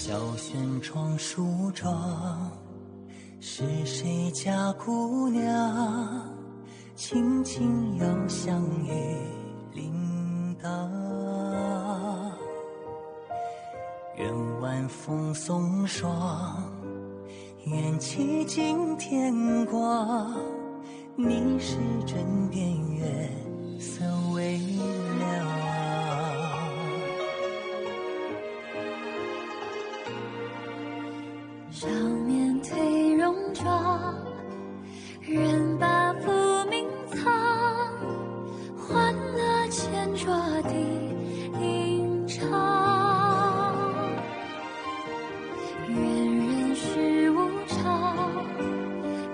小轩窗梳妆，是谁家姑娘轻轻摇响玉铃铛？愿晚风送霜，愿凄尽天光，你是枕边月色微凉。少年褪戎装，人把浮名藏，欢乐千桌的吟唱。愿人世无常，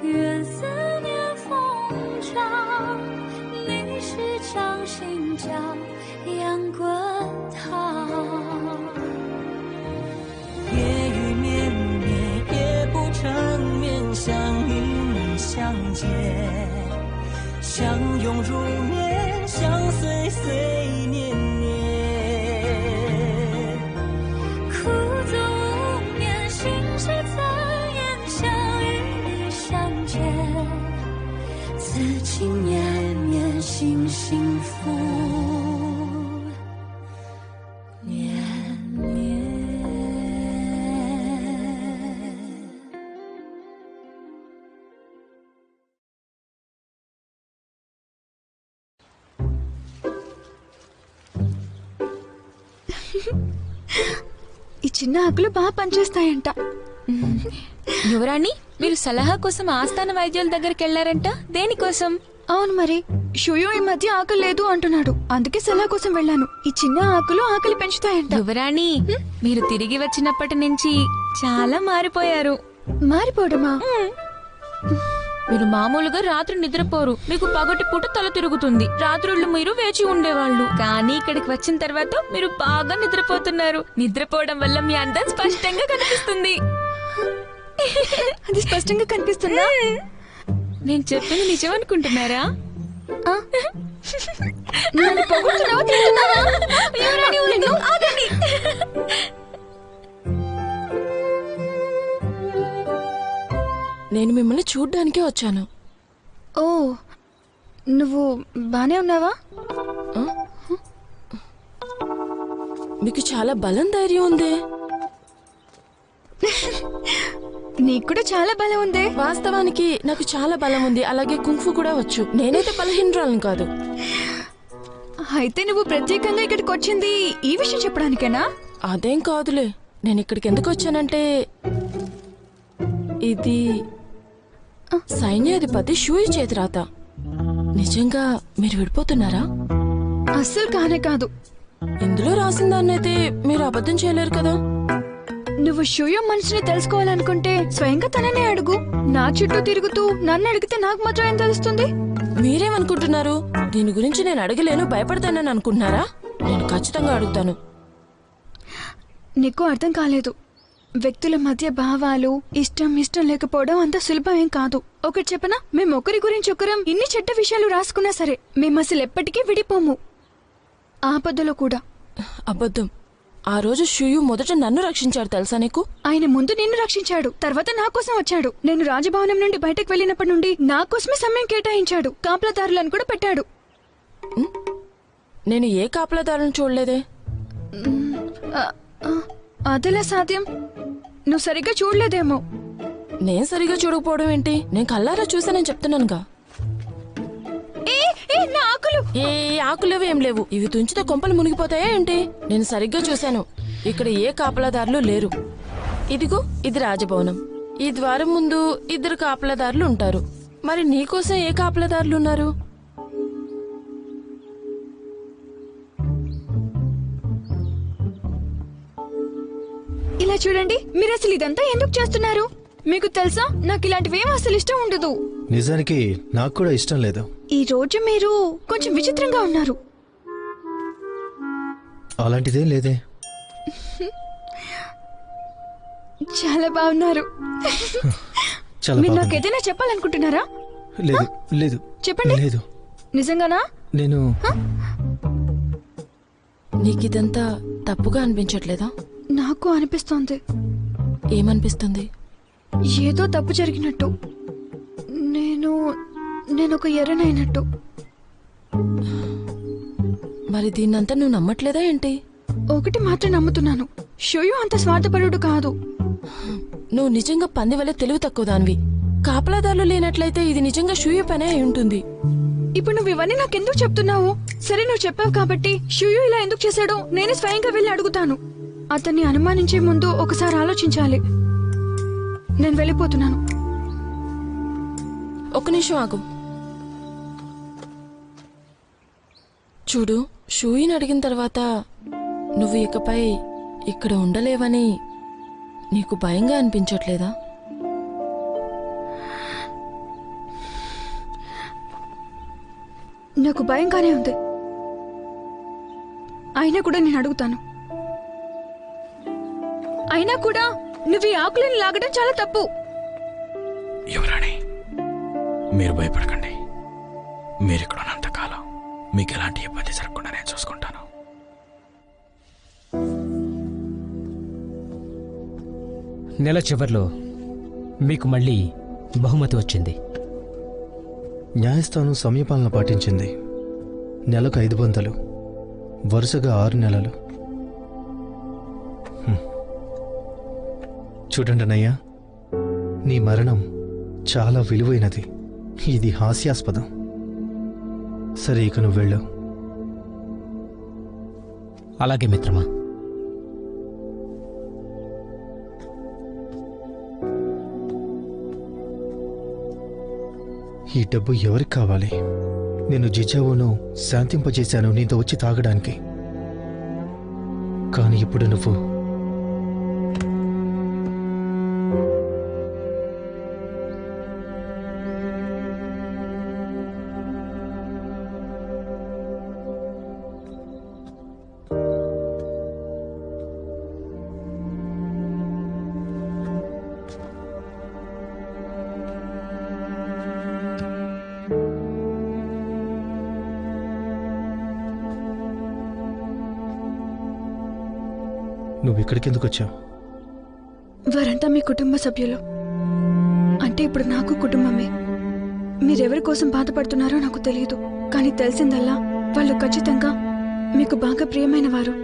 愿思念风涨，历史掌心将阳滚烫。夜雨绵绵，夜不成眠，相遇相见，相拥如眠，相随随年年。苦足无眠，心事怎言？相与你相见，此情绵绵，心幸福绵绵。ఈ చిన్న ఆకులు బాగా పనిచేస్తాయంట. యువరాణి, మీరు సలహా కోసం ఆస్థాన వైద్యుల దగ్గరికి వెళ్లారంట. దేనికోసం? అవును మరి, షుయో ఈ మధ్య ఆకలి లేదు అంటున్నాడు, అందుకే సలహా కోసం వెళ్ళాను. ఈ చిన్న ఆకులు ఆకలి పెంచుతాయంట. యువరాణి, మీరు తిరిగి వచ్చినప్పటి నుంచి చాలా మారిపోయారు. మారిపోవడమా? మీరు మామూలుగా రాత్రి నిద్రపోరు, మీకు పగటి పూట తల తిరుగుతుంది. రాత్రుళ్ళు మీరు వేచి ఉండేవాళ్ళు, కానీ ఇక్కడికి వచ్చిన తర్వాత మీరు బాగా నిద్రపోతున్నారు. నిద్రపోవడం వల్ల మీ అందం స్పష్టంగా కనిపిస్తుంది. అది స్పష్టంగా కనిపిస్తుందా? నేను చెప్పింది నిజం అనుకుంటున్నారా? నన్ను పొగుడుతున్నావా, తిడుతున్నావా? యువరాణి, నిన్ను ఆగండి. నేను మిమ్మల్ని చూడ్డానికే వచ్చాను. ఓ, నువ్వు బానే ఉన్నావా? మీకు చాలా బలం, ధైర్యం ఉంది. నీకు కూడా చాలా బలం ఉంది. వాస్తవానికి నాకు చాలా బలం ఉంది, అలాగే కుంఫు కూడా వచ్చు. నేనైతే బలహీనరాలను కాదు. అయితే నువ్వు ప్రత్యేకంగా ఇక్కడికి వచ్చింది ఈ విషయం చెప్పడానికేనా? అదేం కాదులే. నేను ఇక్కడికి ఎందుకు వచ్చానంటే, ఇది సైన్యాధిపతి షూయి చేతిరాత. నిజంగా మీరు విడిపోతున్నారా? అస్సలు కానే కాదు. ఇందులో రాసిన దాన్నైతే మీరు అబద్ధం చేయలేరు కదా. నువ్వు షూయో మనసుని తెలుసుకోవాలనుకుంటే స్వయంగా తననే అడుగు. నా చుట్టూ తిరుగుతూ నన్ను అడిగితే నాకు మాత్రం ఏం తెలుస్తుంది? మీరేమనుకుంటున్నారు? దీని గురించి నేను అడగలేను, భయపడతానని అనుకుంటున్నారా? నేను ఖచ్చితంగా అడుగుతాను. నీకు అర్థం కాలేదు. వ్యక్తుల మధ్య భావాలు ఇష్టం లేకపోవడం అంత సులభం ఏం కాదు. ఒకటి చెప్పనా, మేము ఒకరి గురించి ఒకరం ఇన్ని చెడ్డ విషయాలు రాసుకున్నా సరే మేము అసలు ఎప్పటికీ విడిపోము, ఆపదలో కూడా. అబద్ధం. ఆ రోజు షూయు మొదట నన్ను రక్షించాడు, తెలుసా నీకు? ఆయన ముందు నిన్ను రక్షించాడు, తర్వాత నా కోసం వచ్చాడు. నేను రాజభవనం నుండి బయటకు వెళ్ళినప్పటి నుండి నా కోసమే సమయం కేటాయించాడు. కాపలాదారులను కూడా పెట్టాడు. నేను ఏ కాపలాదారులను చూడలేదే. అదెలా సాధ్యం? నువ్వు సరిగ్గా చూడలేదేమో. నేను సరిగ్గా చూడకపోవడం ఏంటి? నేను కల్లారా చూసానని చెప్తున్నానుగా. ఏ ఆకులేవు, ఏం లేవు. ఇవి తుంచితే కొంపలు మునిగిపోతాయా ఏంటి? నేను సరిగ్గా చూశాను. ఇక్కడ ఏ కాపలాదారులు లేరు. ఇదిగో ఇది రాజభవనం. ఈ ద్వారం ముందు 2 కాపలాదారులు ఉంటారు. మరి నీకోసం ఏ కాపలాదారులు ఉన్నారు? ఇలా చూడండి, మీరు అసలు ఇదంతా ఎందుకు చేస్తున్నారు? మీకు తెలుసా, నాకు ఇలాంటివేం అసలు ఇష్టం ఉండదు. నిజానికి నాకు కూడా ఇష్టం లేదు. ఈ రోజు మీరు కొంచెం విచిత్రంగా ఉన్నారు. అలాంటిదేం లేదే. చాలా బాగున్నారు. చాలా మీరు నాకు ఏదైనా చెప్పాలనుకుంటున్నారా? లేదు లేదు చెప్పండి. లేదు. నిజంగానా? నేను నీకిదంతా తప్పుగా అనిపించట్లేదా? నాకు అనిపిస్తోంది. ఏమనిపిస్తుంది? ఏదో తప్పు జరిగినట్టు. నేను ఒక ఎర్రనైనట్టు. మరి దీన్నంతా నువ్వు నమ్మట్లేదా ఏంటి? ఒకటి మాత్రం నమ్ముతున్నాను, షోయు అంత స్వార్థపరుడు కాదు. నువ్వు నిజంగా పంది వల్ల తెలివి తక్కువ దానివి. కాపలాదారులు లేనట్లయితే ఇది నిజంగా షూయు పనే అయి ఉంటుంది. ఇప్పుడు నువ్వు ఇవన్నీ నాకెందుకు చెప్తున్నావు? సరే, నువ్వు చెప్పావు కాబట్టి షోయు ఇలా ఎందుకు చేశాడో నేనే స్వయంగా వెళ్ళి అడుగుతాను. అతన్ని అనుమానించే ముందు ఒకసారి ఆలోచించాలి. నేను వెళ్ళిపోతున్నాను. ఒక్క నిమిషం ఆగు. చూడు, షూయిని అడిగిన తర్వాత నువ్వు ఇకపై ఇక్కడ ఉండలేవని నీకు భయంగా అనిపించట్లేదా? నాకు భయంగానే ఉంది. అయినా కూడా నేను అడుగుతాను. అయినా కూడా నువ్వు ఈ ఆకులను లాగడం చాలా తప్పు. యువరాణి, మీరు భయపడకండి. మీరు ఇక్కడ ఉన్నంతకాలం మీకు ఎలాంటి ఇబ్బంది జరగకుండా నేను చూసుకుంటాను. నెల చివర్లో మీకు మళ్ళీ బహుమతి వచ్చింది. న్యాయస్థానం సమయపాలన పాటించింది. నెలకు 500, వరుసగా 6 నెలలు. చూడండి అన్నయ్య, నీ మరణం చాలా విలువైనది. ఇది హాస్యాస్పదం. సరే, ఇక నువ్వు వెళ్ళు. అలాగే మిత్రమా. ఈ డబ్బు ఎవరికి కావాలి? నేను జిజావును శాంతింపజేశాను నీతో వచ్చి తాగడానికి. కానీ ఇప్పుడు నువ్వు నువ్వు ఇక్కడికి ఎందుకు వచ్చావు? వారంతా మీ కుటుంబ సభ్యులు. అంటే ఇప్పుడు నాకు కుటుంబమే. మీరెవరి కోసం బాధపడుతున్నారో నాకు తెలియదు, కానీ తెలిసిందల్లా వాళ్ళు ఖచ్చితంగా మీకు బాగా ప్రియమైన వారు.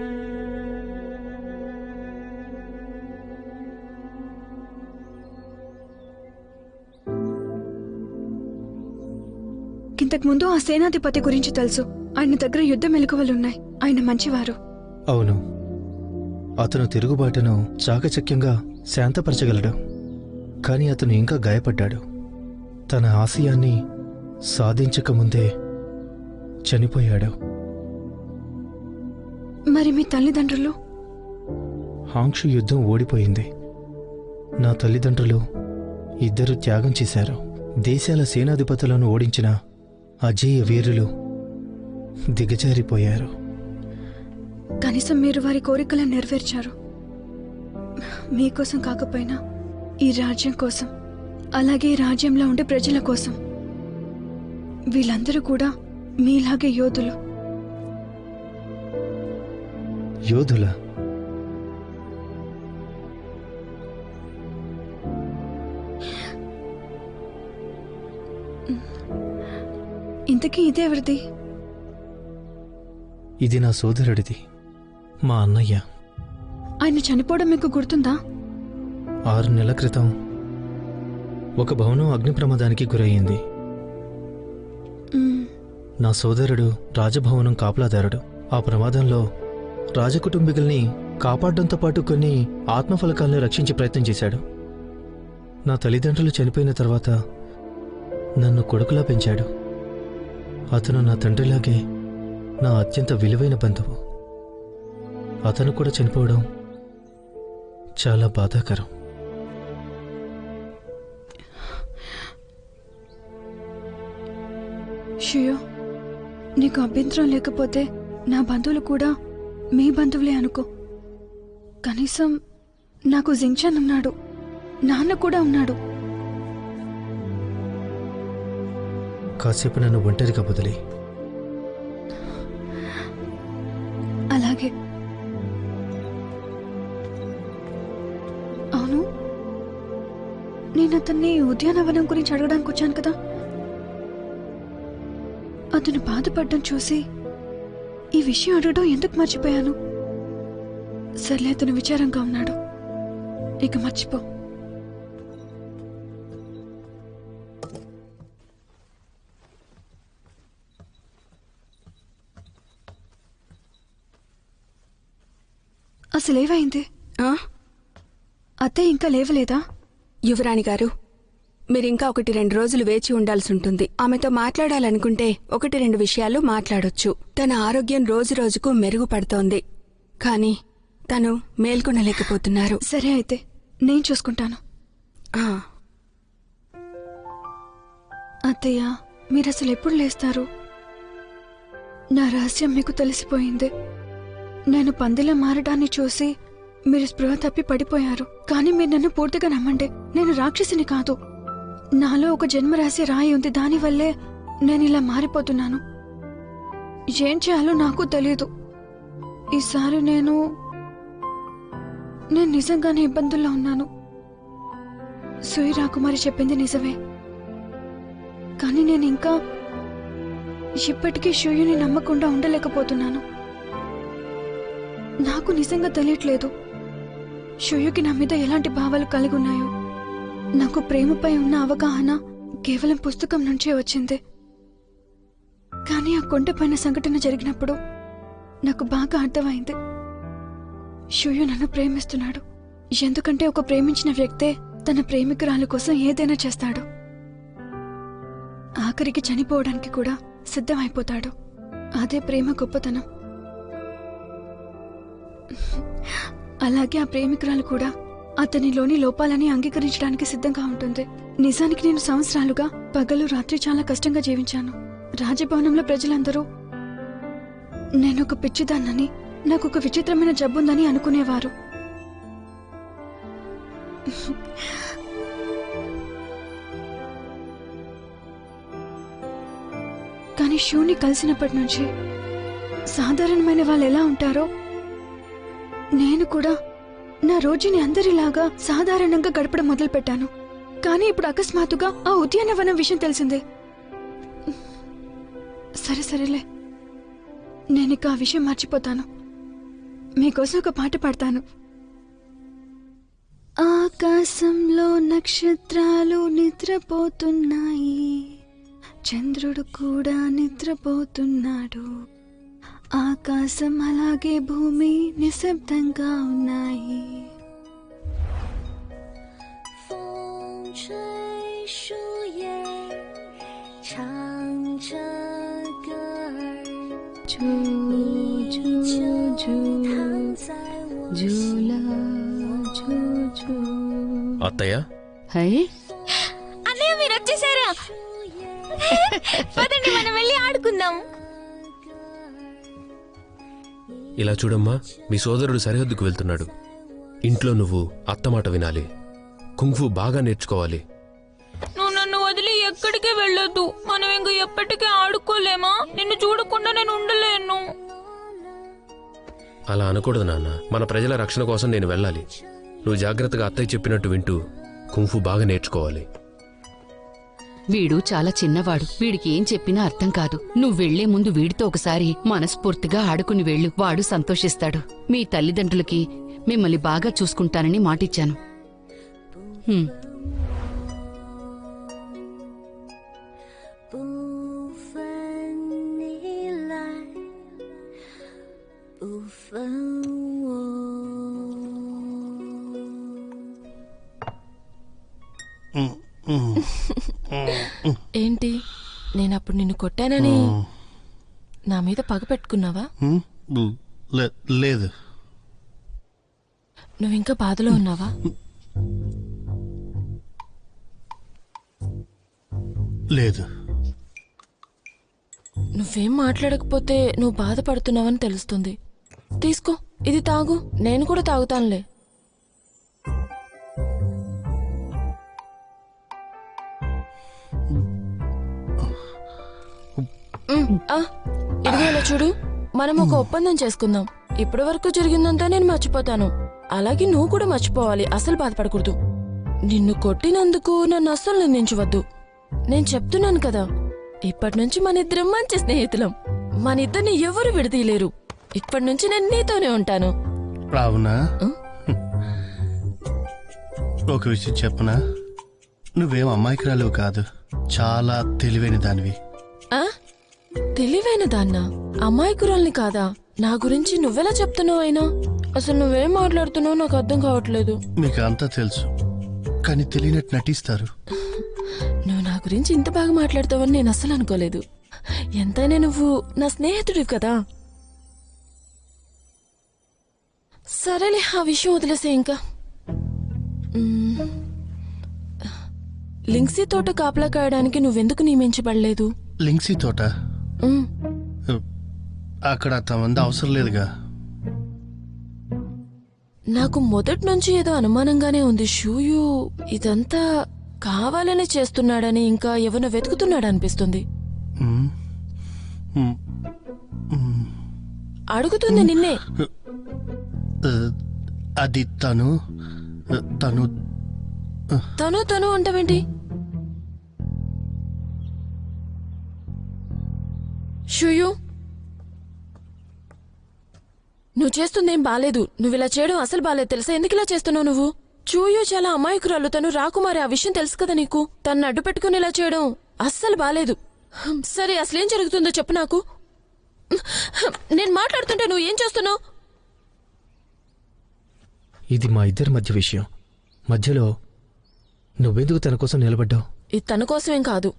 ఇంతకుముందు ఆ సేనాధిపతి గురించి తెలుసు. ఆయన దగ్గర యుద్ధ మెలకువలున్నాయి. ఆయన మంచివారు. అవును, అతను తిరుగుబాటును చాకచక్యంగా శాంతపరచగలడు. కానీ అతను ఇంకా గాయపడ్డాడు. తన ఆశయాన్ని సాధించకముందే చనిపోయాడు. మరి మీ తల్లిదండ్రులు? హాంక్షు యుద్ధం ఓడిపోయింది. నా తల్లిదండ్రులు ఇద్దరు త్యాగం చేశారు. దేశాల సేనాధిపతులను ఓడించిన అజేయ వీరులు దిగజారిపోయారు. కనీసం మీరు వారి కోరికలను నెరవేర్చారు. మీకోసం కాకపోయినా ఈ రాజ్యం కోసం, అలాగే ఈ రాజ్యంలో ఉండే ప్రజల కోసం. వీళ్ళందరూ కూడా మీలాగే యోధులు. యోధులా? ఇంతకీ ఇదెవరిది? ఇది నా సోదరుడిది, మా అన్నయ్య. ఆయన చనిపోవడం మీకు గుర్తుందా? 6 నెలల క్రితం ఒక భవనం అగ్ని ప్రమాదానికి గురయ్యింది. నా సోదరుడు రాజభవనం కాపలాదారుడు. ఆ ప్రమాదంలో రాజకుటుంబీకుల్ని కాపాడడంతో పాటు కొన్ని ఆత్మఫలకాలను రక్షించే ప్రయత్నం చేశాడు. నా తల్లిదండ్రులు చనిపోయిన తర్వాత నన్ను కొడుకులా పెంచాడు. అతను నా తండ్రిలాగే నా అత్యంత విలువైన బంధువు. అతను కూడా చనిపోవడం చాలా బాధాకరం. షియో, నీకు అభ్యంతరం లేకపోతే నా బంధువులు కూడా మీ బంధువులే అనుకో. కనీసం నాకు జించాన్ ఉన్నాడు, నాన్న కూడా ఉన్నాడు. కాసేపు నన్ను ఒంటరిగా వదిలి. అలాగే. నేను అతన్ని ఉద్యానవనం గురించి అడగడానికి వచ్చాను కదా. అతను బాధపడడం చూసి ఈ విషయం అడగడం ఎందుకు మర్చిపోయాను. సర్లే, అతను విచారంగా ఉన్నాడు, ఇక మర్చిపో. అసలేవైంది? అత్తయ్య ఇంకా లేవలేదా? యువరాణి గారు, మీరింకా 1-2 రోజులు వేచి ఉండాల్సి ఉంటుంది. ఆమెతో మాట్లాడాలనుకుంటే 1-2 విషయాలు మాట్లాడొచ్చు. తన ఆరోగ్యం రోజురోజుకు మెరుగుపడుతోంది, కానీ తను మేల్కొనలేకపోతున్నారు. సరే, అయితే నేను చూసుకుంటాను. అత్తయ్య, మీరసలు ఎప్పుడు లేస్తారు? నా రహస్యం మీకు తెలిసిపోయింది. నేను పందిలా మారడాన్ని చూసి మీరు స్పృహ తప్పి పడిపోయారు. కానీ మీరు నన్ను పూర్తిగా నమ్మండి, నేను రాక్షసిని కాదు. నాలో ఒక జన్మరాశి రాయి ఉంది, దానివల్లే నేను ఇలా మారిపోతున్నాను. ఏం చేయాలో నాకు తెలీదు. ఈసారి నేను నిజంగానే ఇబ్బందుల్లో ఉన్నాను. సూయి రాకుమారి చెప్పింది నిజమే, కానీ నేను ఇంకా ఇప్పటికీ షూయుని నమ్మకుండా ఉండలేకపోతున్నాను. నాకు నిజంగా తెలియట్లేదు షూయుకి నా మీద ఎలాంటి భావాలు కలిగి ఉన్నాయో. నాకు ప్రేమపై ఉన్న అవగాహన కేవలం పుస్తకం నుంచే వచ్చింది. కానీ ఆ కొండపైన సంఘటన జరిగినప్పుడు నాకు బాగా అర్థమైంది, షూయు నన్ను ప్రేమిస్తున్నాడు. ఎందుకంటే ఒక ప్రేమించిన వ్యక్తే తన ప్రేమికురాల కోసం ఏదైనా చేస్తాడు. ఆఖరికి చనిపోవడానికి కూడా సిద్ధమైపోతాడు. అదే ప్రేమ గొప్పతనం. అలాగే ఆ ప్రేమికురాలు కూడా అతనిలోని లోపాలని అంగీకరించడానికి సిద్ధంగా ఉంటుంది. నిజానికి నేను సంవత్సరాలుగా పగలు రాత్రి చాలా కష్టంగా జీవించాను. రాజభవనంలో ప్రజలందరూ నేనొక పిచ్చిదాన్నని, నాకొక విచిత్రమైన జబ్బుందని అనుకునేవారు. కానీ షూని కలిసినప్పటి నుంచి సాధారణమైన వాళ్ళు ఎలా ఉంటారో నేను కూడా నా రోజుని అందరిలాగా సాధారణంగా గడపడం మొదలుపెట్టాను. కానీ ఇప్పుడు అకస్మాత్తుగా ఆ ఉద్యానవనం విషయం తెలిసిందే. సరేలే, నేనిక ఆ విషయం మర్చిపోతాను. మీకోసం ఒక పాట పాడతాను. ఆకాశంలో నక్షత్రాలు నిద్రపోతున్నాయి, చంద్రుడు కూడా నిద్రపోతున్నాడు. ఆకాశం అలాగే భూమి నిశ్శబ్దంగా ఉన్నాయి. అత్తయ్య, అన్నయ్య మీరు వచ్చేసారా? పదండి మనం వెళ్ళి ఆడుకుందాం. ఇలా చూడమ్మా, మీ సోదరుడు సరిహద్దుకు వెళ్తున్నాడు. ఇంట్లో నువ్వు అత్తమాట వినాలి, కుంగ్ఫు బాగా నేర్చుకోవాలి. నువ్వు నన్ను వదిలి ఎక్కడికి వెళ్ళొద్దు. మనం ఇంక ఎప్పటికీ ఆడుకోలేమా? నిన్ను చూడకుండా నేను ఉండలేను. అలా అనకూడదు నాన్న, మన ప్రజల రక్షణ కోసం నేను వెళ్ళాలి. నువ్వు జాగ్రత్తగా అత్తయ్య చెప్పినట్టు వింటూ కుంగ్ఫు బాగా నేర్చుకోవాలి. వీడు చాలా చిన్నవాడు, వీడికి ఏం చెప్పినా అర్థం కాదు. నువ్వు వెళ్లే ముందు వీడితో ఒకసారి మనస్ఫూర్తిగా ఆడుకుని వెళ్ళు, వాడు సంతోషిస్తాడు. మీ తల్లిదండ్రులకి మిమ్మల్ని బాగా చూసుకుంటానని మాటిచ్చాను. ఏంటి, నేనప్పుడు నిన్ను కొట్టానని నా మీద పగ పెట్టుకున్నావా? లేదు. నువ్వింకా బాధలో ఉన్నావా? లేదు. నువ్వేం మాట్లాడకపోతే నువ్వు బాధపడుతున్నావని తెలుస్తుంది. తీసుకో, ఇది తాగు. నేను కూడా తాగుతానులే. ఇదిగో ఇలా చూడు, మనం ఒక ఒప్పందం చేసుకుందాం. ఇప్పటి వరకు జరిగిందంతా నేను మర్చిపోతాను, అలాగే నువ్వు కూడా మర్చిపోవాలి. అసలు బాధపడకూడదు. నిన్ను కొట్టినందుకు నన్ను అస్సలు నిందించవద్దు. నేను చెప్తున్నాను కదా, ఇప్పటి నుంచి మన ఇద్దరం మంచి స్నేహితులం. మన ఇద్దరిని ఎవరు విడదీయలేరు. ఇప్పటి నుంచి నేను నీతోనే ఉంటాను. అవునా? ఒక విషయం చెప్పనా? నువ్వేం అమాయకురాలు కాదు, చాలా తెలివైన దానివి. తెలివైన దాన్నా? అమాయకురాల్ని కాదా? నా గురించి నువ్వెలా చెప్తున్నావు? అయినా అసలు నువ్వేం మాట్లాడుతున్నావు నాకు అర్థం కావట్లేదు. మీకు అంతా తెలుసు, కానీ తెలియనట్టు నటిస్తారు. నువ్వు నా గురించి ఇంత బాగా మాట్లాడతావని నేను అస్సలు అనుకోలేదు. ఎంతైనా నువ్వు నా స్నేహితుడివి కదా. సరేలే, ఆ విషయం వదిలేసే. ఇంకా లింక్సీ తోట కాపలా కాయడానికి నువ్వెందుకు నియమించబడలేదు? లింక్సీ తోట? అక్కడ అంతమంది అవసరం లేదుగా. నాకు మొదటి నుంచి ఏదో అనుమానంగానే ఉంది. షూయు ఇదంతా కావాలనే చేస్తున్నాడని, ఇంకా ఎవరినో వెతుకుతున్నాడు అనిపిస్తుంది. అడుగుతుంది నిన్నే. అది తను తను తను తను అంటావేంటి? షూయు, నువ్వు చేస్తుందేం బాలేదు. నువ్వు ఇలా చేయడం అసలు బాలేదు తెలుసా? ఎందుకు ఇలా చేస్తున్నావు నువ్వు? చూయు చాలా అమాయకురాలు, తను రాకుమారి. ఆ విషయం తెలుసు కదా నీకు. తను అడ్డు పెట్టుకుని ఇలా చేయడం అస్సలు బాలేదు. సరే, అసలేం జరుగుతుందో చెప్పు నాకు. నేను మాట్లాడుతుంటే నువ్వు ఏం చేస్తున్నావు? ఇది మా ఇద్దరి మధ్య విషయం. మధ్యలో నువ్వెందుకు తన కోసం నిలబడ్డావు? ఇది తన కోసమేం కాదు,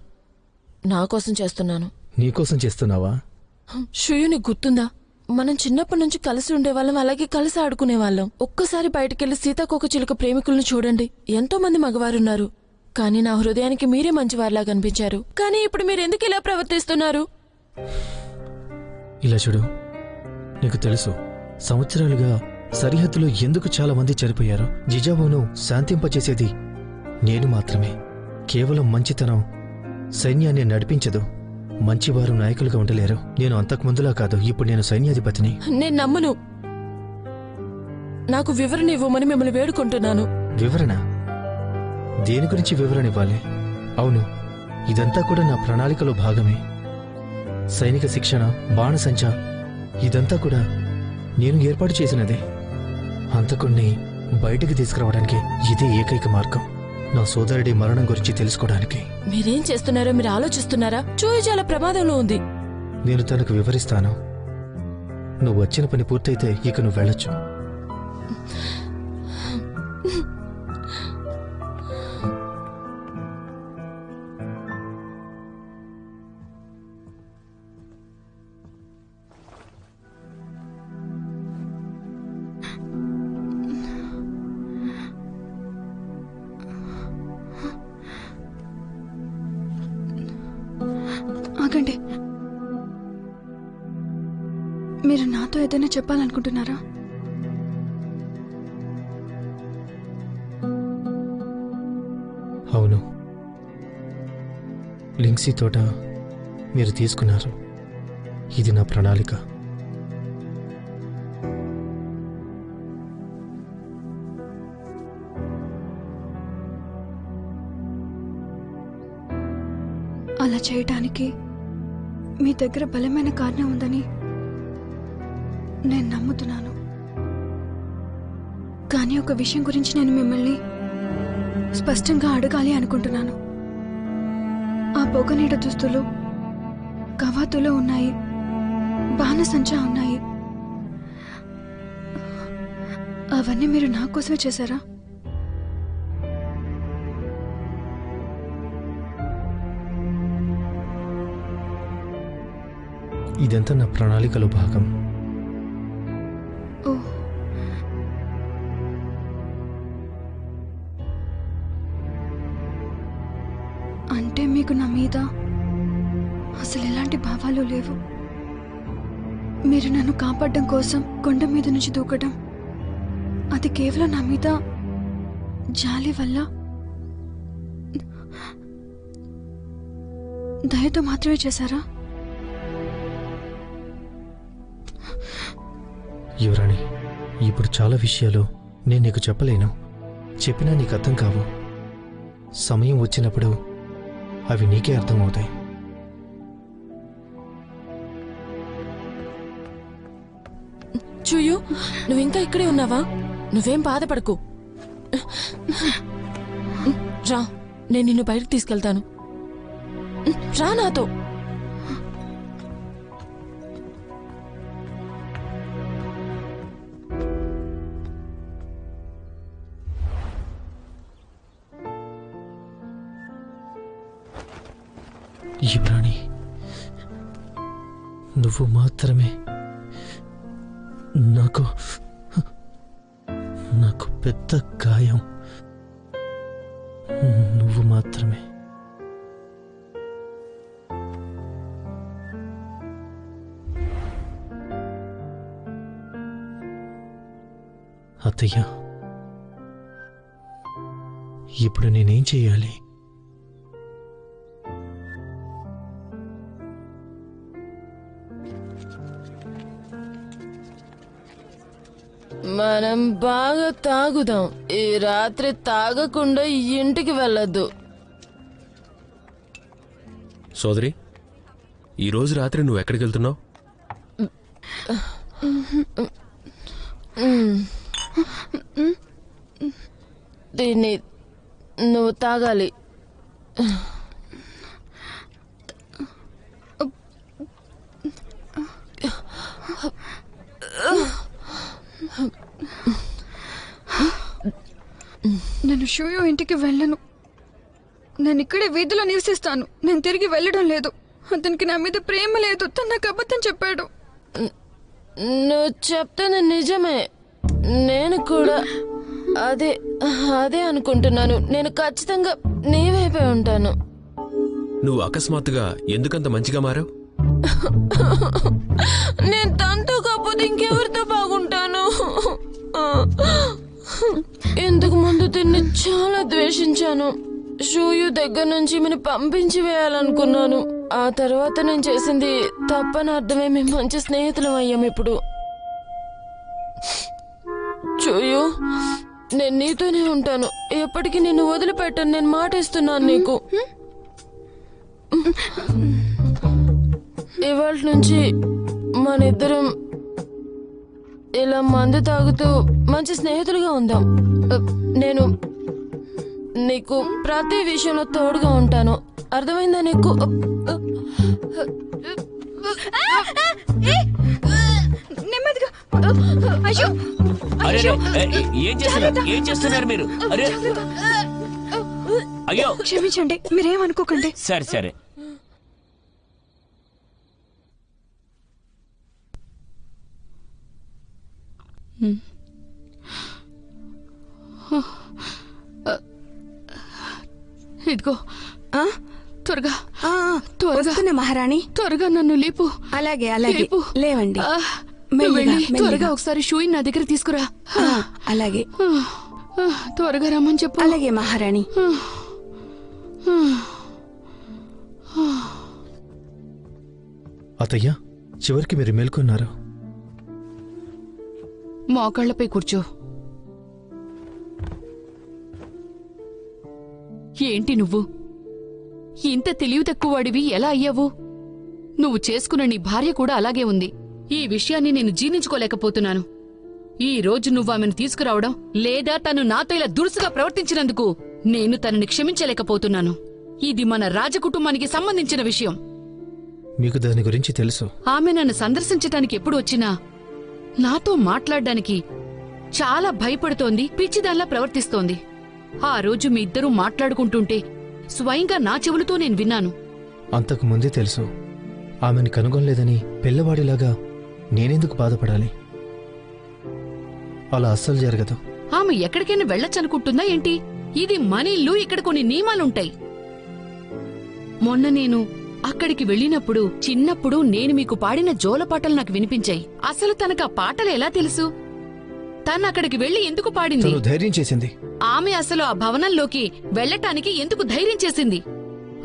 నా కోసం చేస్తున్నాను. నీకోసం చేస్తున్నావా? షూయు, నీకు గుర్తుందా? మనం చిన్నప్పటి నుంచి కలిసి ఉండేవాళ్ళం, అలాగే కలిసి ఆడుకునేవాళ్ళం. ఒక్కసారి బయటకెళ్లి సీతాకోకచిలుక ప్రేమికులను చూడండి. ఎంతో మంది మగవారున్నారు, కానీ నా హృదయానికి మీరే మంచివారిలా కనిపించారు. కానీ ఇప్పుడు మీరు ఎందుకు ఇలా ప్రవర్తిస్తున్నారు? ఇలా చూడు, నీకు తెలుసు సంవత్సరాలుగా సరిహద్దులో ఎందుకు చాలా మంది చనిపోయారో. జిజావును శాంతింపచేసేది నేను మాత్రమే. కేవలం మంచితనం సైన్యాన్ని నడిపించదు. మంచివారు నాయకులుగా ఉండలేరు. నేను అంతకుముందులా కాదు, ఇప్పుడు నేను సైన్యాధిపతిని. నేను నమ్మను. నాకు వివరణ ఇవ్వమని మిమ్మల్ని వేడుకుంటున్నాను. వివరణ? దేని గురించి వివరణ ఇవ్వాలి? అవును, ఇదంతా కూడా నా ప్రణాళికలో భాగమే. సైనిక శిక్షణ, బాణసంచ, ఇదంతా కూడా నేను ఏర్పాటు చేసినదే. హంతకుణ్ణి బయటికి తీసుకురావడానికి ఇదే ఏకైక మార్గం. నా సోదరుడి మరణం గురించి తెలుసుకోవడానికి. మీరేం చేస్తున్నారో మీరు ఆలోచిస్తున్నారా? చూయి చాలా ప్రమాదంలో ఉంది. నేను తనకు వివరిస్తాను. నువ్వు వచ్చిన పని పూర్తయితే ఇక నువ్వు వెళ్ళొచ్చు. ఆగండి, మీరు నాతో ఏదైనా చెప్పాలనుకుంటున్నారా? అవును, లింక్సీ తోట మీరు తీసుకున్నారు. ఇది నా ప్రణాళిక. అలా చేయటానికి మీ దగ్గర బలమైన కారణం ఉందని నేను నమ్ముతున్నాను. కానీ ఒక విషయం గురించి నేను మిమ్మల్ని స్పష్టంగా అడగాలి అనుకుంటున్నాను. ఆ పొగనీడ దుస్తులు కవాతులో ఉన్నాయి, బాణసంచా ఉన్నాయి. అవన్నీ మీరు నా కోసమే చేశారా? ఇదంతా నా ప్రణాళికలో భాగం. ఓ, అంటే మీకు నా మీద అసలు ఎలాంటి భావాలు లేవు. మీరు నన్ను కాపాడడం కోసం కొండ మీద నుంచి దూకడం, అది కేవలం నా మీద జాలి వల్ల, దయతో మాత్రమే చేశారా? యువరాణి, ఇప్పుడు చాలా విషయాలు నేను నీకు చెప్పలేను. చెప్పినా నీకు అర్థం కావు. సమయం వచ్చినప్పుడు అవి నీకే అర్థమవుతాయి. చూయు, నువ్వు ఇంకా ఇక్కడే ఉన్నావా? నువ్వేం బాధపడకు. రా, నేను నిన్ను బయటకు తీసుకెళ్తాను. రా నాతో. యువరాణి, నువ్వు మాత్రమే నాకు పెద్ద గాయం. నువ్వు మాత్రమే. అత్తయ్య, ఇప్పుడు నేనేం చెయ్యాలి? మనం బాగా తాగుదాం. ఈ రాత్రి తాగకుండా ఇంటికి వెళ్ళొద్దు. సోదరి, ఈరోజు రాత్రి నువ్వు ఎక్కడికి వెళ్తున్నావు? దీన్ని నువ్వు తాగాలి. నేను షూయో ఇంటికి వెళ్ళను. నేను ఇక్కడే వీధిలో నివసిస్తాను. నేను తిరిగి వెళ్ళడం లేదు. అతనికి నా మీద ప్రేమ లేదు. తను నాకు అబద్ధం చెప్పాడు. నువ్వు చెప్తున్న నిజమే. నేను కూడా అదే అనుకుంటున్నాను. నేను ఖచ్చితంగా నీ వైపే ఉంటాను. నువ్వు అకస్మాత్తుగా ఎందుకంత మంచిగా మారావు? నేను తనతో కాకపోతే ఇంకెవరితో బాగుంటాను? ఇంతకు ముందు తిన్ని చాలా ద్వేషించాను. షూయు దగ్గర నుంచి మనం పంపించి వేయాలనుకున్నాను. ఆ తర్వాత నేను చేసింది తప్పని అర్థమై మేము మంచి స్నేహితులం అయ్యాం. ఇప్పుడు షూయు, నేను నీతోనే ఉంటాను. ఎప్పటికీ నిన్ను వదిలిపెట్టను. నేను మాట ఇస్తున్నాను నీకు. ఇవాళ నుంచి మన ఇద్దరం ఇలా మందు తాగుతూ మంచి స్నేహితులుగా ఉందాం. నేను నీకు ప్రతి విషయంలో తోడుగా ఉంటాను. అర్థమైందా నీకు? నెమ్మదిగా. అయ్యో, ఏం చేస్తున్నారు మీరు? అరే అయ్యో, క్షమించండి, మీరేమనుకోకండి. సరే సరే. ఇదిగో, త్వరగా వస్తున్నా మహారాణి. త్వరగా నన్ను లేపు. అలాగే అలాగే, లేవండి. త్వరగా ఒకసారి షూయిని నా దగ్గర తీసుకురా. అలాగే, త్వరగా రమ్మని చెప్పు. అలాగే మహారాణి. అత్తయ్య, చివరికి మీరు మేల్కొన్నారు. మోకాళ్లపై కూర్చో. ఏంటి నువ్వు ఇంత తెలివి తక్కువవాడివి ఎలా అయ్యావు? నువ్వు చేసుకున్న నీ భార్య కూడా అలాగే ఉంది. ఈ విషయాన్ని నేను జీర్ణించుకోలేకపోతున్నాను. ఈ రోజు నువ్వు ఆమెను తీసుకురావడం, లేదా తను నాతో ఇలా దురుసుగా ప్రవర్తించినందుకు నేను తనని క్షమించలేకపోతున్నాను. ఇది మన రాజకుటుంబానికి సంబంధించిన విషయం. మీకు దాని గురించి తెలుసు. ఆమె నన్ను సందర్శించటానికి ఎప్పుడు వచ్చినా నాతో మాట్లాడడానికి చాలా భయపడుతోంది, పిచ్చిదాల్లా ప్రవర్తిస్తోంది. ఆ రోజు మీ ఇద్దరూ మాట్లాడుకుంటుంటే స్వయంగా నా చెవులతో నేను విన్నాను. అంతకు ముందే తెలుసు. ఆమెను కనుగొనలేదని పిల్లవాడిలాగా నేనెందుకు బాధపడాలి? అలా అస్సలు జరగదు. ఆమె ఎక్కడికైనా వెళ్ళొచ్చనుకుంటుందా ఏంటి? ఇది మన ఇల్లు, ఇక్కడ కొన్ని నియమాలుంటాయి. మొన్న నేను అక్కడికి వెళ్ళినప్పుడు చిన్నప్పుడు నేను మీకు పాడిన జోలపాటలు నాకు వినిపించాయి. అసలు తనకు ఆ పాటలు ఎలా తెలుసు? తను అక్కడికి వెళ్లి ఎందుకు పాడింది? ధైర్యం చేసింది. ఆమె అసలు ఆ భవనంలోకి వెళ్లటానికి ఎందుకు ధైర్యం చేసింది?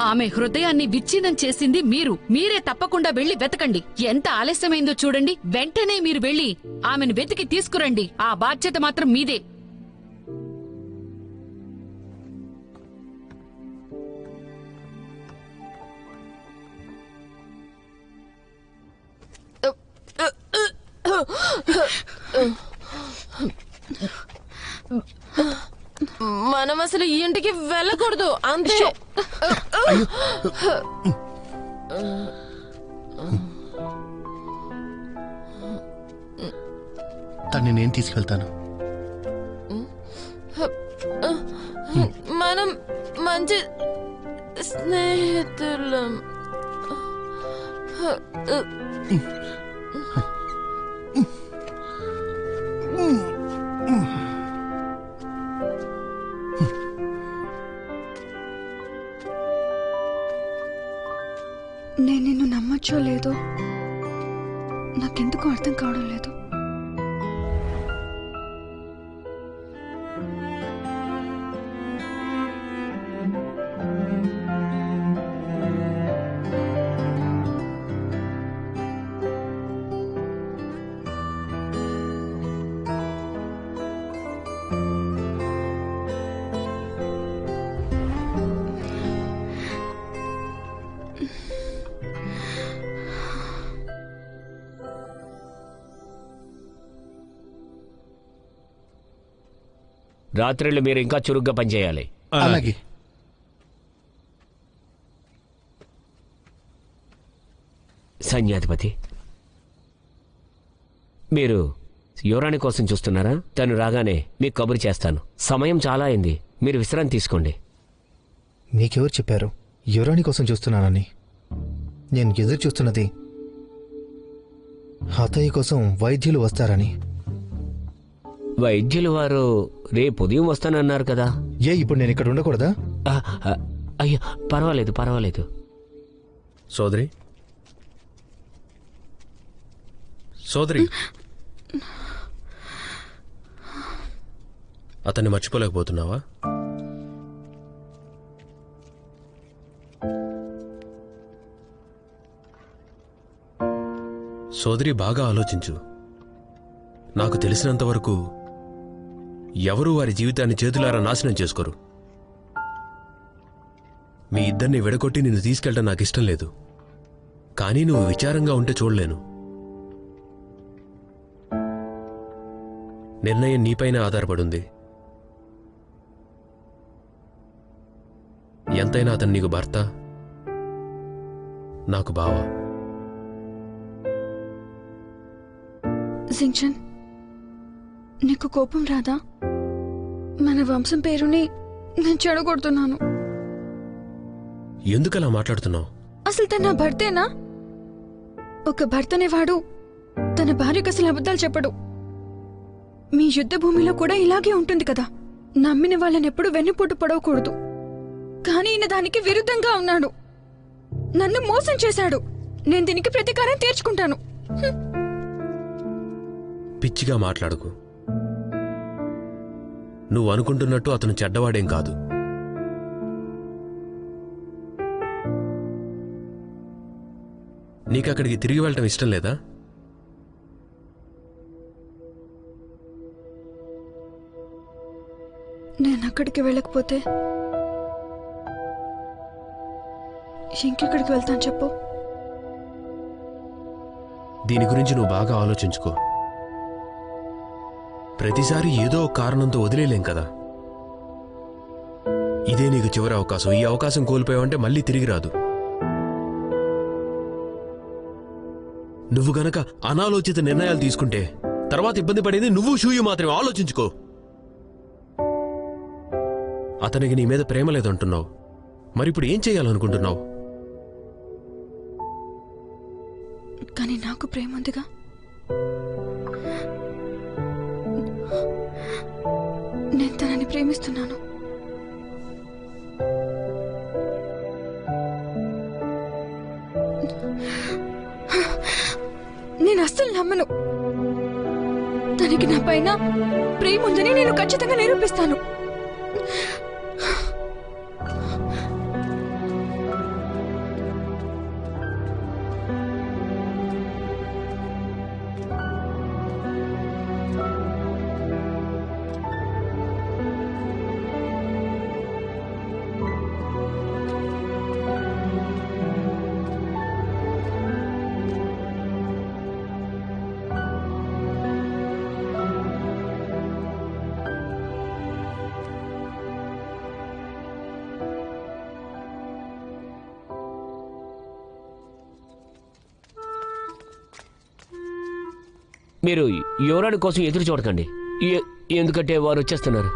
ఆమె హృదయాన్ని విచ్ఛిన్నం చేసింది మీరు. మీరే తప్పకుండా వెళ్లి వెతకండి. ఎంత ఆలస్యమైందో చూడండి. వెంటనే మీరు వెళ్లి ఆమెను వెతికి తీసుకురండి. ఆ బాధ్యత మాత్రం మీదే. మనం అసలు ఈ ఇంటికి వెళ్ళకూడదు అంతే. తన్ని నేను తీసుకెళ్తాను. మనం మంచి స్నేహితులం. నేను నిన్ను నమ్మచ్చో లేదో నాకెందుకు అర్థం కావడం లేదు. రాత్రిళ్ళు మీరు ఇంకా చురుగ్గా పనిచేయాలి. అలాగే. సైన్యాధిపతి, మీరు యువరాణి కోసం చూస్తున్నారా? తను రాగానే మీకు కబురు చేస్తాను. సమయం చాలా అయింది, మీరు విశ్రాంతి తీసుకోండి. నీకెవరు చెప్పారు యువరాణి కోసం చూస్తున్నానని? నేను ఎదురు చూస్తున్నది అతయ్య కోసం వైద్యులు వస్తారని. వైద్యులు వారు రేపు ఉదయం వస్తానన్నారు కదా. ఇప్పుడు నేను ఇక్కడ ఉండకూడదా? అయ్యో పర్వాలేదు పర్వాలేదు. సోదరి సోదరి, అతన్ని మర్చిపోలేకపోతున్నావా? సోదరి, బాగా ఆలోచించు. నాకు తెలిసినంతవరకు ఎవరూ వారి జీవితాన్ని చేతులారా నాశనం చేసుకోరు. మీ ఇద్దరిని విడగొట్టి నిన్ను తీసుకెళ్ళడం నాకు ఇష్టం లేదు. కానీ నువ్వు విచారంగా ఉంటే చూడలేను. నిర్ణయం నీపైన ఆధారపడుంది. ఎంతైనా అతను నీకు భర్త, నాకు బావ. జింగ్షన్, నీకు కోపం రాదా? మన వంశం పేరుని నేను చెడగొడుతున్నాను. ఎందుకలా మాట్లాడుతున్నావు? అసలు తన భర్తేనా? ఒక భర్తనేవాడు తన భార్యకు అసలు అబద్ధాలు చెప్పడు. మీ యుద్ధ భూమిలో కూడా ఇలాగే ఉంటుంది కదా. నమ్మిన వాళ్ళని ఎప్పుడు వెన్నుపోటు పొడవకూడదు. కానీ ఈయన దానికి విరుద్ధంగా ఉన్నాడు. నన్ను మోసం చేశాడు. నేను దీనికి ప్రతీకారం తీర్చుకుంటాను. పిచ్చిగా మాట్లాడుకు. నువ్వు అనుకుంటున్నట్టు అతను చెడ్డవాడేం కాదు. నీకక్కడికి తిరిగి వెళ్ళటం ఇష్టం లేదా? నేను అక్కడికి వెళ్ళకపోతే ఇంకెక్కడికి వెళ్తాను చెప్పు. దీని గురించి నువ్వు బాగా ఆలోచించుకో. ప్రతిసారి ఏదో ఒక కారణంతో వదిలేలేం కదా. ఇదే నీకు చివరి అవకాశం. ఈ అవకాశం కోల్పోయావంటే మళ్ళీ తిరిగి రాదు. నువ్వు గనక అనాలోచిత నిర్ణయాలు తీసుకుంటే తర్వాత ఇబ్బంది పడేది నువ్వు షూయు మాత్రమే. ఆలోచించుకో. అతనికి నీ మీద ప్రేమ లేదంటున్నావు. మరిప్పుడు ఏం చేయాలనుకుంటున్నావు? కానీ నాకు ప్రేమ ఉందిగా. నేను తనని ప్రేమిస్తున్నాను. నేను అస్సలు నమ్మను. తనకి నా పైన ప్రేమ ఉందని నేను ఖచ్చితంగా నిరూపిస్తాను. మీరు యువరాణి కోసం ఎదురు చూడకండి. ఎందుకంటే వారు వచ్చేస్తున్నారు.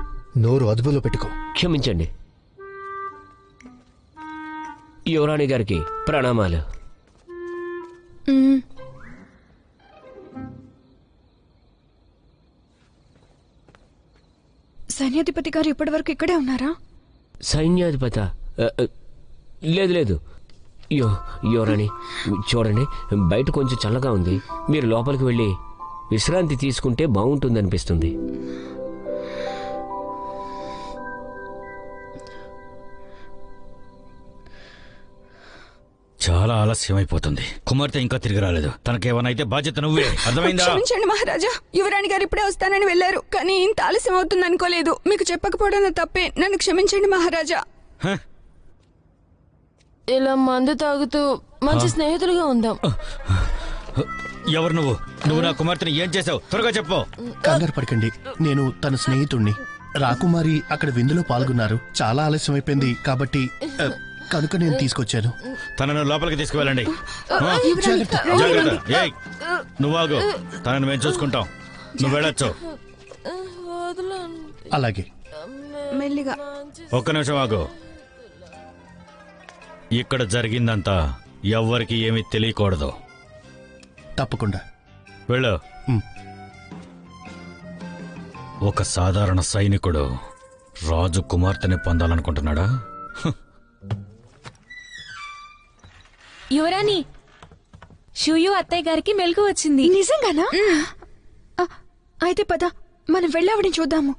నోరు అదుపులో పెట్టుకో. క్షమించండి. యువరాణి గారికి ప్రణామాలు. సైన్యాధిపతి గారు ఇప్పటి వరకు ఇక్కడే ఉన్నారా? సైన్యాధిపత లేదు లేదు. యువరాణి చూడండి, బయట కొంచెం చల్లగా ఉంది. మీరు లోపలికి వెళ్ళి విశ్రాంతి తీసుకుంటే బాగుంటుందనిపిస్తుంది. చాలా ఆలస్యం అయిపోతుంది. కుమార్తె ఇంకా తిరిగి రాలేదు. తనకేమన్నా అయితే బాధ్యత నువ్వే. అర్థమైందా? క్షమించండి మహారాజా, యువరాణి గారు ఇప్పుడే వస్తానని వెళ్లారు, కానీ ఇంత ఆలస్యం అవుతుంది అనుకోలేదు. మీకు చెప్పకపోవడం నా తప్పే, నన్ను క్షమించండి మహారాజా. ఇలా మందు తాగుతూ మంచి స్నేహితులుగా ఉందాం. ఎవరు నువ్వు? నువ్వు నా కుమార్తెని ఏం చేసావు? త్వరగా చెప్పు. కంగారు పడకండి, నేను తన స్నేహితుణ్ణి. రాకుమారి అక్కడ విందులో పాల్గొన్నారు. చాలా ఆలస్యం అయిపోయింది కాబట్టి కనుక నేను తీసుకొచ్చాను. తనను లోపలికి తీసుకువెళ్ళండి. నువ్వు ఆగు, తనను మేము చూసుకుంటాం. నువ్వు వెళ్ళొచ్చు. అలాగే. మెల్లిగా. ఒక్క నిమిషం ఆగు. ఇక్కడ జరిగిందంతా ఎవ్వరికి ఏమీ తెలియకూడదు. తప్పకుండా. వెళ్ళు. ఒక సాధారణ సైనికుడు రాజు కుమార్తెని పొందాలనుకుంటున్నాడా? యువరాణి, షూయు అత్తయ్య గారికి మెలకు వచ్చింది. నిజంగానా? అయితే పద, మనం వెళ్ళావిని చూద్దాము.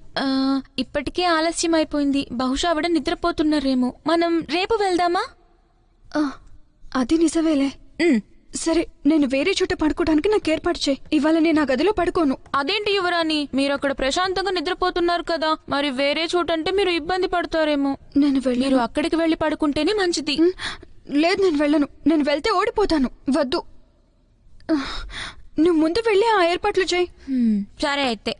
ఇప్పటికే ఆలస్యం అయిపోయింది. బహుశా ఆవిడ నిద్రపోతున్నారేమో. మనం రేపు వెళ్దామా? అది నిజమేలే. సరే, నేను వేరే చోట పడుకోవడానికి నాకు ఏర్పాటు చేయి. ఇవాళ నేను ఆ గదిలో పడుకోను. అదేంటి యువరాణి, మీరు అక్కడ ప్రశాంతంగా నిద్రపోతున్నారు కదా, మరి వేరే చోట అంటే మీరు ఇబ్బంది పడతారేమో. మీరు అక్కడికి వెళ్లి పడుకుంటేనే మంచిది. లేదు, నేను వెళ్ళను. నేను వెళ్తే ఓడిపోతాను. వద్దు, నువ్వు ముందు వెళ్ళి ఆ ఏర్పాట్లు చేయి. సరే అయితే.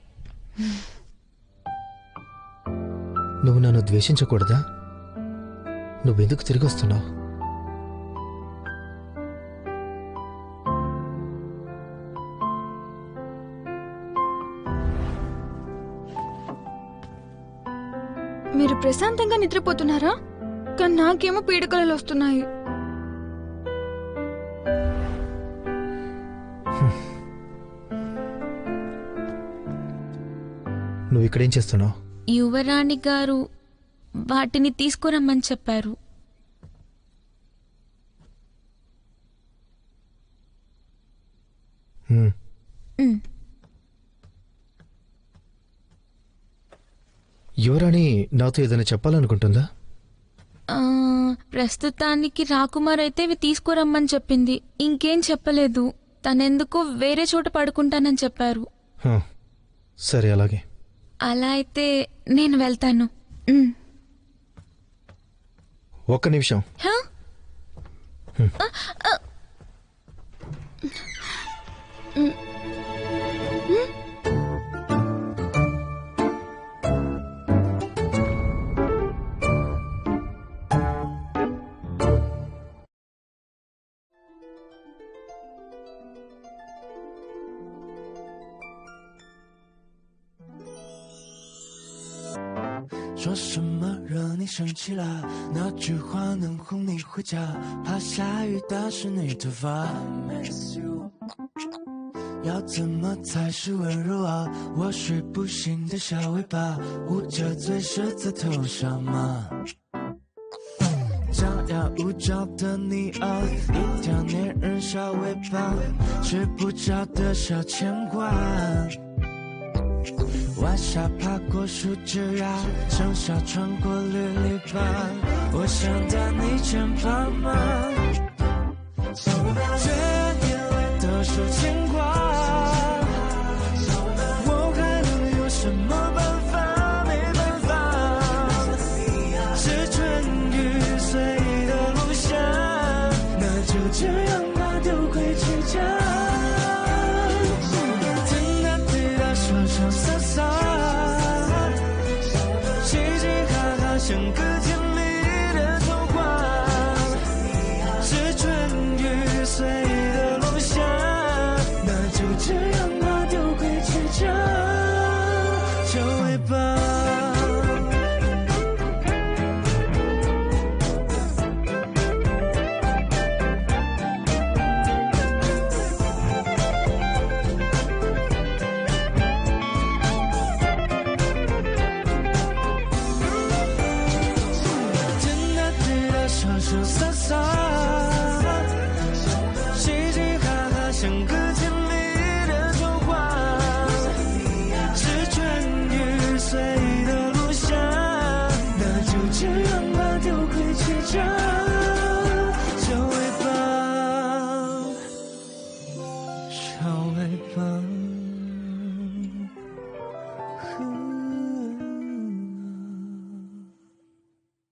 నువ్వు నన్ను ద్వేషించకూడదా? నువ్వెందుకు తిరిగి వస్తున్నావు? మీరు ప్రశాంతంగా నిద్రపోతున్నారా? కానీ నాకేమో పీడకలలు వస్తున్నాయి. నువ్వు ఇక్కడేం చేస్తున్నావు? యువరాణి గారు వాటిని తీసుకురమ్మని చెప్పారు. యువరాణి నాతో ఏదైనా చెప్పాలనుకుంటుందా? ప్రస్తుతానికి రాకుమార్ అయితే ఇవి తీసుకురమ్మని చెప్పింది. ఇంకేం చెప్పలేదు. తనెందుకు వేరే చోట పడుకుంటానని చెప్పారు. సరే, అలాగే. అలా అయితే నేను వెళ్తాను. ఒక్క నిమిషం.说什么惹你生气了？哪句话能哄你回家？怕下雨打湿你头发。要怎么才是温柔啊？我睡不醒的小尾巴，捂着嘴舌在头上吗？张牙舞爪的你啊，一条粘人小尾巴，睡不着的小牵挂。晚霞爬过树枝呀，盛夏穿过绿篱笆，我想在你肩膀吗？这眼泪都是牵挂，我还能有什么办法？没办法，是春雨随的路下，那就这样吧，丢回去家。洒洒，嘻嘻哈哈，像个甜蜜的童话。是春雨随的落下，那就这样吧，丢声洒洒，嘻嘻哈哈像个甜蜜的童话，是穿越岁的路上，那就这样吧，丢盔弃甲，小尾巴，小尾巴。